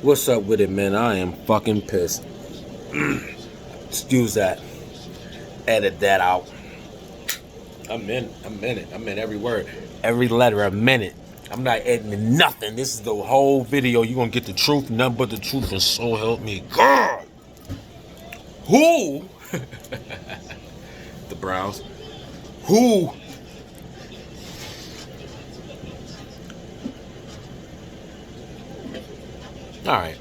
What's up with it, man? I am fucking pissed. Excuse that. Edit that out. I'm in it. I'm in every word. Every letter, a minute. I'm not editing nothing. This is the whole video. You're gonna get the truth, nothing but the truth, and so help me God. Who? The Browns. Who? Alright.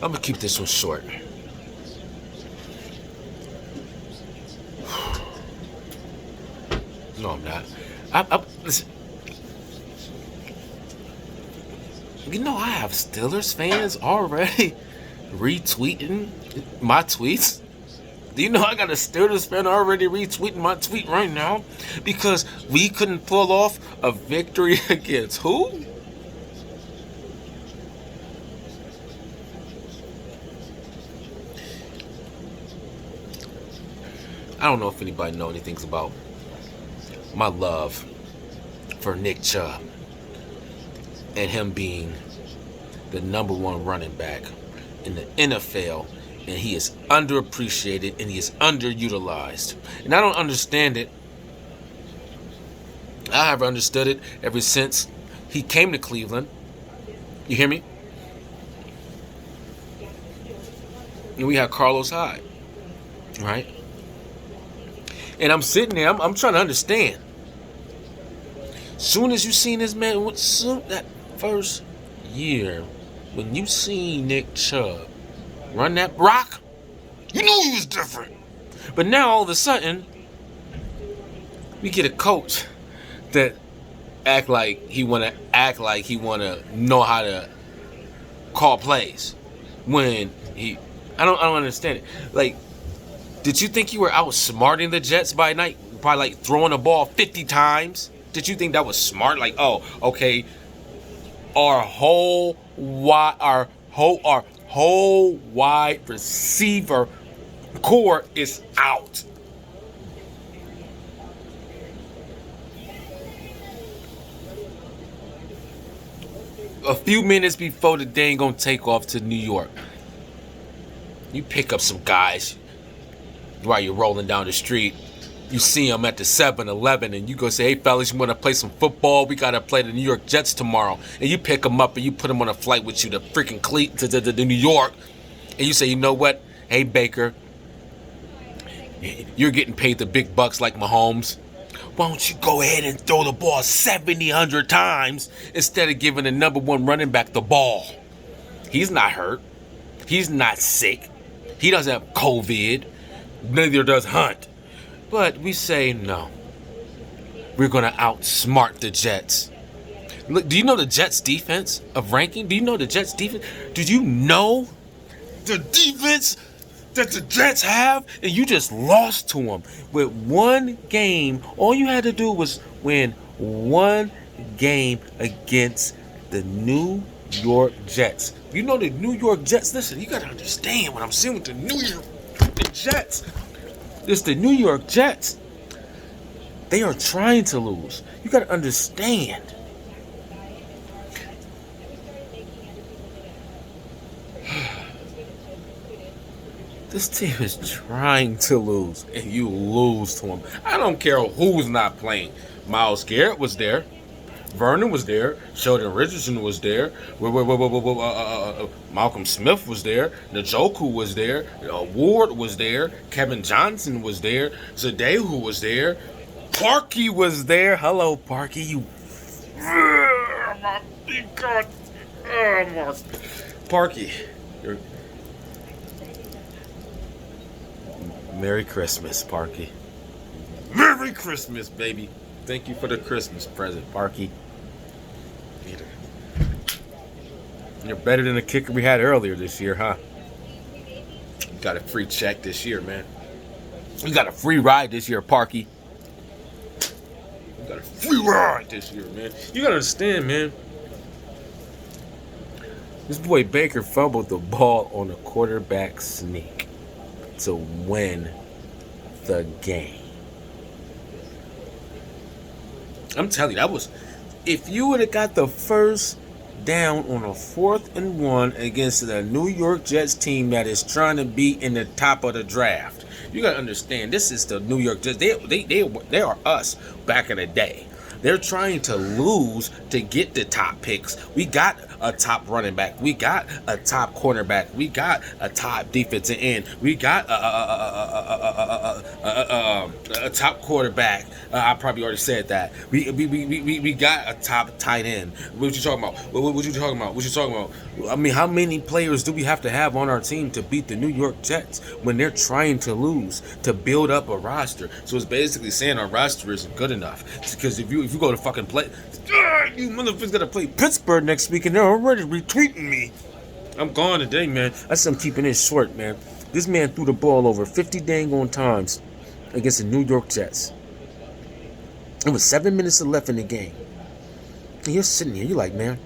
I'm gonna keep this one short. No, I'm not. Listen. You know I have Steelers fans already retweeting my tweets. Do you know I got a Steelers fan already retweeting my tweet right now? Because we couldn't pull off a victory against who? I don't know if anybody know anything about my love for Nick Chubb and him being the number one running back in the NFL, and he is underappreciated and he is underutilized. And I don't understand it. I have understood it ever since he came to Cleveland. You hear me? And we had Carlos Hyde, right? And I'm sitting there, I'm trying to understand. Soon as you seen this man, that first year, when you seen Nick Chubb run that rock, you knew he was different. But now all of a sudden, we get a coach that act like he wanna know how to call plays. When I don't understand it. Like, did you think you were outsmarting the Jets by night by like throwing the ball 50 times? Did you think that was smart? Like, oh, okay, our whole wide receiver core is out. A few minutes before the day ain't gonna take off to New York, you pick up some guys while you're rolling down the street. You see them at the 7-Eleven and you go say, hey fellas, you want to play some football? We got to play the New York Jets tomorrow. And you pick them up and you put them on a flight with you to freaking to New York. And you say, you know what? Hey Baker, you're getting paid the big bucks like Mahomes. Why don't you go ahead and throw the ball 70, 100 times instead of giving the number one running back the ball? He's not hurt. He's not sick. He doesn't have COVID. Neither does Hunt. But we say no. We're going to outsmart the Jets. Look, do you know the Jets defense of ranking? Do you know the Jets defense? Did you know the defense that the Jets have? And you just lost to them with one game. All you had to do was win one game against the New York Jets. You know the New York Jets? Listen, you got to understand what I'm saying with the New York Jets. It's the New York Jets. They are trying to lose. You got to understand. This team is trying to lose, and you lose to them. I don't care who's not playing. Myles Garrett was there. Vernon was there. Sheldon Richardson was there. Malcolm Smith was there. Njoku was there. Ward was there. Kevin Johnson was there. Zadehu was there. Parkey was there. Hello, Parkey. You. Parkey. Merry Christmas, Parkey. Merry Christmas, baby. Thank you for the Christmas present, Parkey. You're better than the kicker we had earlier this year, huh? You got a free check this year, man. You got a free ride this year, Parkey. You got a free ride this year, man. You gotta understand, man. This boy Baker fumbled the ball on a quarterback sneak to win the game. I'm telling you, If you would have got the first down on a 4th and 1 against the New York Jets team that is trying to be in the top of the draft, you gotta understand this is the New York Jets. They are us back in the day. They're trying to lose to get the top picks. We got a top running back. We got a top cornerback. We got a top defensive end. We got a top quarterback. I probably already said that. We got a top tight end. What you talking about? What you talking about? What you talking about? I mean, how many players do we have to have on our team to beat the New York Jets when they're trying to lose, to build up a roster? So it's basically saying our roster isn't good enough. Because if you go to fucking play, you motherfuckers gotta play Pittsburgh next week and they're already retweeting me. I'm gone today, man. That's I'm keeping it short, man. This man threw the ball over 50 dang on times against the New York Jets. It was 7 minutes left in the game. And you're sitting here, you're like, man,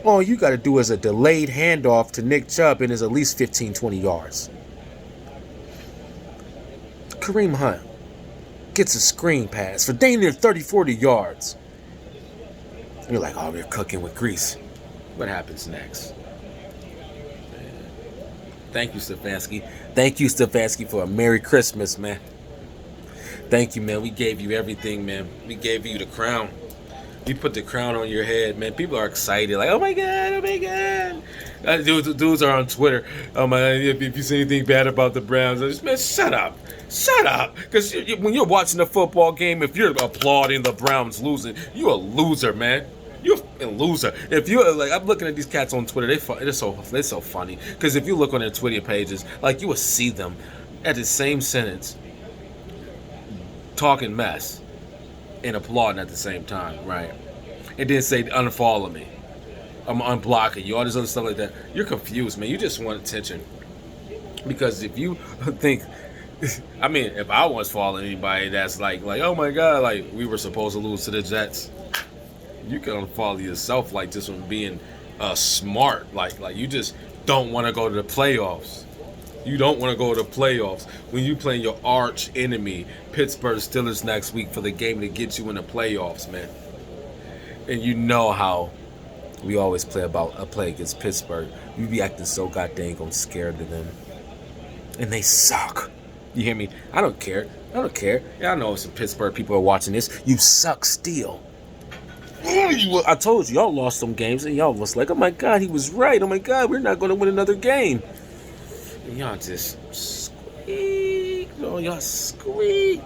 all you got to do is a delayed handoff to Nick Chubb and is at least 15, 20 yards. Kareem Hunt gets a screen pass for dang near 30, 40 yards. And you're like, oh, we're cooking with grease. What happens next? Thank you, Stefanski. Thank you, Stefanski, for a Merry Christmas, man. Thank you, man. We gave you everything, man. We gave you the crown. We put the crown on your head, man. People are excited, like, oh my god, oh my god. Dudes are on Twitter. Oh my god, if you say anything bad about the Browns, I just, man, shut up. Because when you're watching a football game, if you're applauding the Browns losing, you're a loser, man. You're a loser. If you're like, I'm looking at these cats on Twitter. They're so funny. Because if you look on their Twitter pages, like you will see them at the same sentence talking mess and applauding at the same time, right? And then say unfollow me, I'm unblocking you, all this other stuff like that. You're confused, man. You just want attention. Because if you think, I mean, if I was following anybody that's like, oh my god, like we were supposed to lose to the Jets. You can unfollow yourself, like just from being smart, like you just don't want to go to the playoffs. You don't want to go to the playoffs when you playing your arch enemy, Pittsburgh Steelers, next week for the game to get you in the playoffs, man. And you know how we always play against Pittsburgh. We be acting so goddamn scared of them, and they suck. You hear me? I don't care. Yeah, I know some Pittsburgh people are watching this. You suck still. I told you, y'all lost some games, and y'all was like, oh my god, he was right. Oh my god, we're not going to win another game. And y'all just squeak. Oh, y'all squeak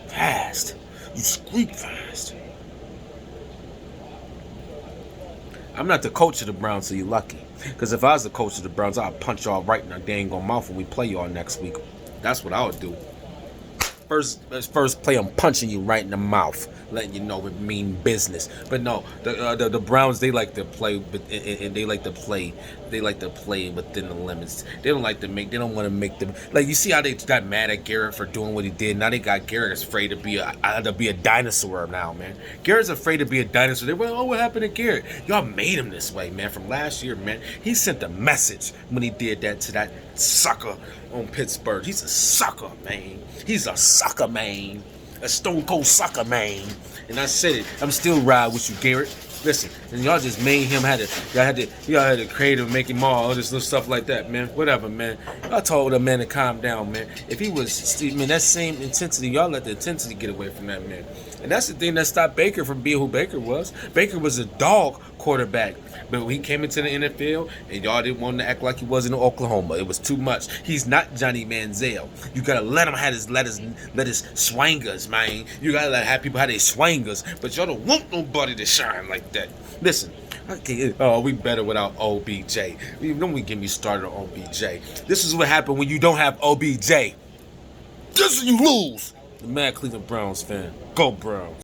fast. You squeak fast. I'm not the coach of the Browns, so you're lucky. Because if I was the coach of the Browns, I'd punch y'all right in the dang on mouth when we play y'all next week. That's what I would do. First play, I'm punching you right in the mouth, letting you know we mean business. But no, the Browns, they like to play, and they like to play within the limits. They don't want to make them, like, you see how they got mad at Garrett for doing what he did. Now they got Garrett afraid to be a dinosaur now, man. Garrett's afraid to be a dinosaur. They went, oh, what happened to Garrett? Y'all made him this way, man. From last year, man, he sent a message when he did that to that sucker on Pittsburgh. He's a sucker, man. He's a sucker, man. A stone cold sucker, man. And I said it. I'm still ride with you, Garrett. Listen, and y'all just made him y'all had to create him, make him all this little stuff like that, man. Whatever, man. I told that man to calm down, man. If he was, man, that same intensity, y'all let the intensity get away from that man. And that's the thing that stopped Baker from being who Baker was. Baker was a dog quarterback. But when he came into the NFL, and y'all didn't want to act like he was in Oklahoma, it was too much. He's not Johnny Manziel. You gotta let him have let his swangers, man. You gotta have people have their swangers, but y'all don't want nobody to shine like that. Listen, we better without OBJ. Don't get me started on OBJ. This is what happened when you don't have OBJ. This is you lose. The mad Cleveland Browns fan. Go Browns.